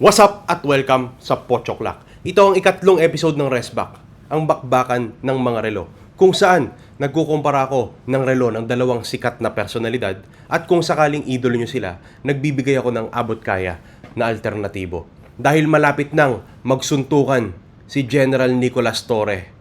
What's up at welcome sa Pochoklak. Ito ang ikatlong episode ng Resback, ang bakbakan ng mga relo, kung saan nagkukumpara ako ng relo ng dalawang sikat na personalidad at kung sakaling idolo nyo sila, nagbibigay ako ng abot kaya na alternatibo. Dahil malapit nang magsuntukan si General Nicolas Torre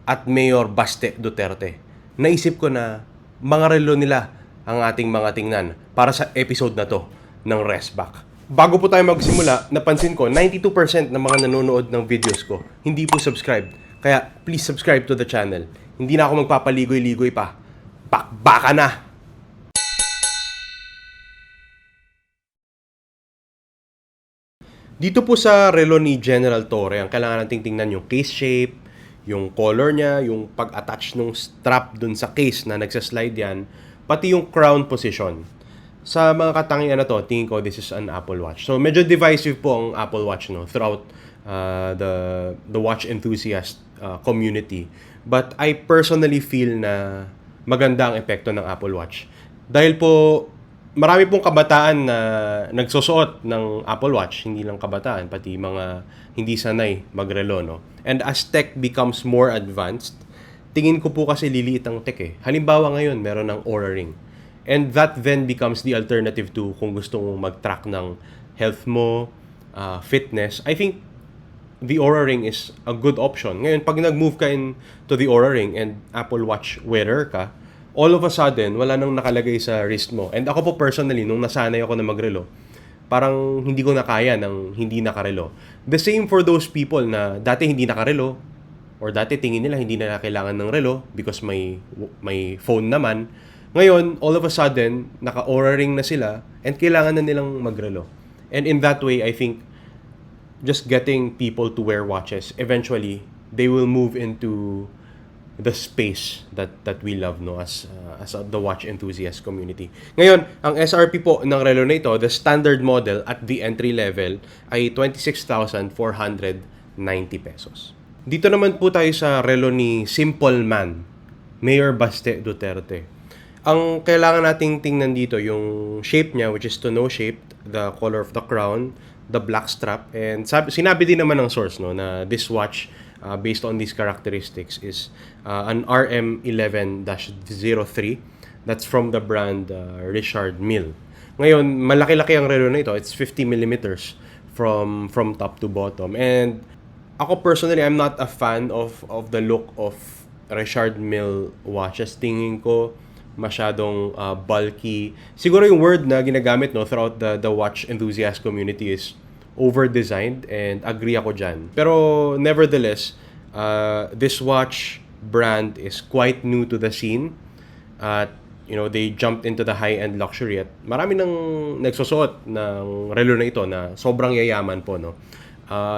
at Mayor Baste Duterte, naisip ko na mga relo nila ang ating mga tingnan para sa episode na to ng Resback. Bago po tayo magsimula, napansin ko 92% ng mga nanonood ng videos ko hindi po subscribe. Kaya please subscribe to the channel. Hindi na ako magpapaligoy-ligoy pa. Bakbaka na! Dito po sa relo ni General Torre, ang kailangan nating tingnan yung case shape, yung color niya, yung pag-attach ng strap dun sa case na nagsaslide yan, pati yung crown position. Sa mga katangian na to, tingin ko this is an Apple Watch. So medyo divisive po ang Apple Watch throughout the watch enthusiast community. But I personally feel na maganda ang epekto ng Apple Watch. Dahil po marami pong kabataan na nagsusuot ng Apple Watch, hindi lang kabataan, pati mga hindi sanay magrelo, no? And as tech becomes more advanced, tingin ko po kasi liliit ang tech eh. Halimbawa ngayon, meron ng Oura Ring. And that then becomes the alternative to kung gusto mong mag-track ng health mo, fitness. I think the Oura Ring is a good option. Ngayon, pag nag-move ka into the Oura Ring and Apple Watch wearer ka, all of a sudden, wala nang nakalagay sa wrist mo. And ako po personally, nung nasanay ako na magrelo, parang hindi ko na kaya ng hindi nakarelo. The same for those people na dati hindi nakarelo, or dati tingin nila hindi na kailangan ng relo because may phone naman. Ngayon, all of a sudden, naka-Oura Ring na sila and kailangan na nilang magrelo. And in that way, I think just getting people to wear watches, eventually, they will move into the space that we love, no, as the watch enthusiast community. Ngayon, ang SRP po ng relo na ito, the standard model at the entry level ay 26,490 pesos. Dito naman po tayo sa relo ni Simple Man, Mayor Baste Duterte. Ang kailangan nating tingnan dito yung shape niya, which is tonneau shaped, the color of the crown, the black strap, and sinabi din naman ng source, no, na this watch based on these characteristics is an RM11-03. That's from the brand Richard Mille. Ngayon, malaki-laki ang relo na ito. It's 50 millimeters from top to bottom. And ako personally, I'm not a fan of the look of Richard Mille watches. Tingin ko masyadong bulky. Siguro yung word na ginagamit throughout the watch enthusiast community is over-designed, and agree ako dyan. Pero nevertheless, this watch brand is quite new to the scene. At they jumped into the high-end luxury at marami nang nagsusuot ng relo na ito na sobrang yayaman po, no?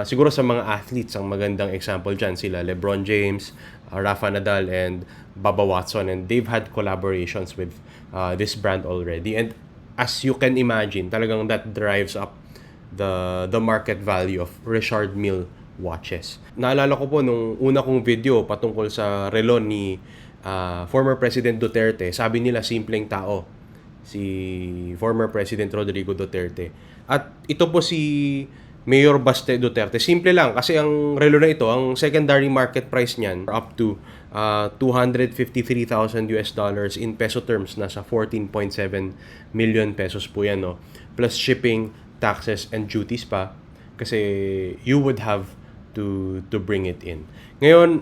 Siguro sa mga athletes, ang magandang example dyan sila LeBron James, Rafa Nadal, and Bubba Watson, and they've had collaborations with this brand already. And as you can imagine, talagang that drives up the market value of Richard Mille watches. Naalala ko po nung una kong video patungkol sa relo ni former President Duterte. Sabi nila simpleng tao si former President Rodrigo Duterte. At ito po si Mayor Baste Duterte. Simple lang kasi ang relo na ito, ang secondary market price niyan up to $253,000 in peso terms, nasa 14.7 million pesos po yan, no? Plus shipping, taxes, and duties pa kasi you would have to bring it in. Ngayon,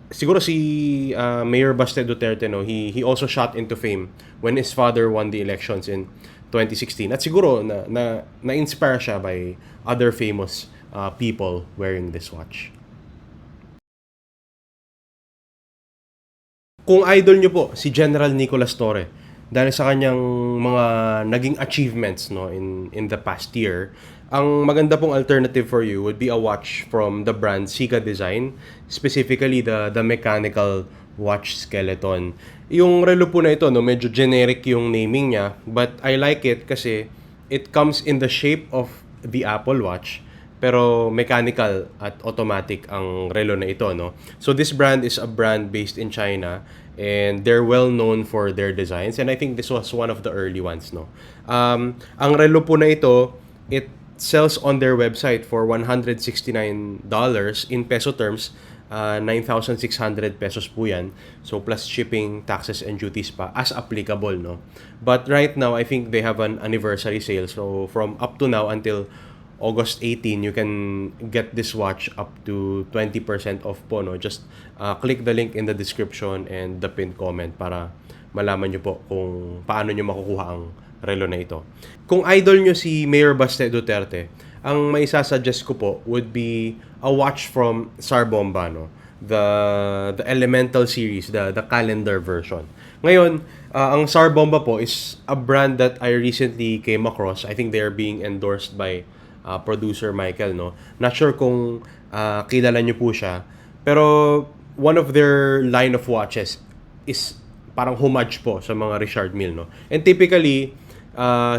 siguro si Mayor Baste Duterte, no, he also shot into fame when his father won the elections in 2016. At siguro na-inspire siya by other famous people wearing this watch. Kung idol nyo po si General Nicolas Torre dahil sa kanyang mga naging achievements, no, in the past year, ang maganda pong alternative for you would be a watch from the brand Sika Design, specifically the mechanical watch skeleton. Yung relo po na ito, no, medyo generic yung naming niya, but I like it kasi it comes in the shape of the Apple Watch, pero mechanical at automatic ang relo na ito, no. So this brand is a brand based in China, and they're well known for their designs, and I think this was one of the early ones, no. Ang relo po na ito, it's sells on their website for $169 in peso terms. 9,600 pesos po yan. So, plus shipping, taxes, and duties pa as applicable, no? But right now, I think they have an anniversary sale. So, from up to now until August 18, you can get this watch up to 20% off po, no? Just click the link in the description and the pinned comment para malaman nyo po kung paano nyo makukuha ang relo na ito. Kung idol nyo si Mayor Baste Duterte, ang may sasuggest ko po would be a watch from Sarbomba, no? The Elemental series, the calendar version. Ngayon, ang Sarbomba po is a brand that I recently came across. I think they are being endorsed by producer Michael, no? Not sure kung kilala nyo po siya. Pero one of their line of watches is parang homage po sa mga Richard Mille, no? And typically,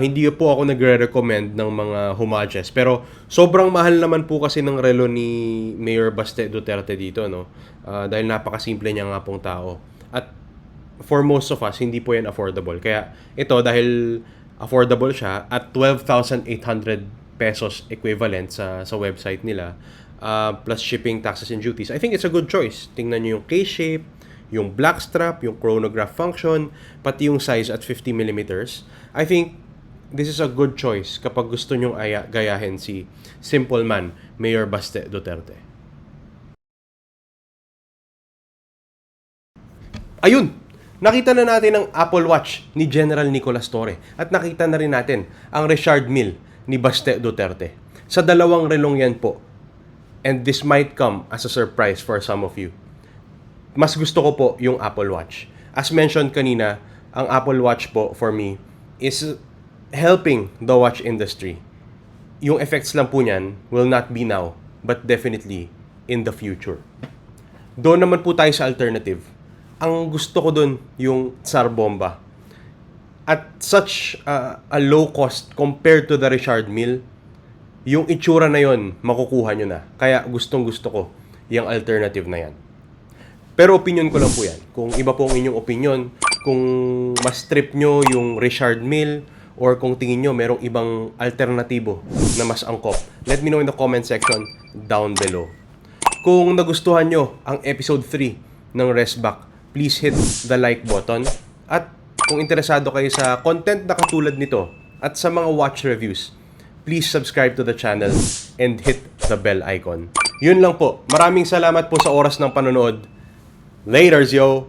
hindi po ako nagre-recommend ng mga homages. Pero sobrang mahal naman po kasi ng relo ni Mayor Baste Duterte dito, no? Dahil napakasimple niya nga pong tao. At for most of us, hindi po yan affordable. Kaya ito, dahil affordable siya, at 12,800 pesos equivalent sa website nila, plus shipping, taxes, and duties, I think it's a good choice. Tingnan nyo yung case shape, yung black strap, yung chronograph function, pati yung size at 50mm. I think this is a good choice kapag gusto nyong gayahin si Simple Man, Mayor Baste Duterte. Ayun! Nakita na natin ang Apple Watch ni General Nicolas Torre at nakita na rin natin ang Richard Mille ni Baste Duterte. Sa dalawang relong yan po, and this might come as a surprise for some of you, mas gusto ko po yung Apple Watch. As mentioned kanina, ang Apple Watch po for me is helping the watch industry. Yung effects lang po niyan will not be now, but definitely in the future. Doon naman po tayo sa alternative. Ang gusto ko doon yung Sarbomba. At such a low cost compared to the Richard Mille, yung itsura na yon makukuha nyo na. Kaya gustong gusto ko yung alternative na yan. Pero opinion ko lang po yan. Kung iba po ang inyong opinion, kung mas trip nyo yung Richard Mille, or kung tingin nyo merong ibang alternatibo na mas angkop, let me know in the comment section down below. Kung nagustuhan nyo ang episode 3 ng Resback, please hit the like button. At kung interesado kayo sa content na katulad nito at sa mga watch reviews, please subscribe to the channel and hit the bell icon. Yun lang po. Maraming salamat po sa oras ng panonood. Laters, yo!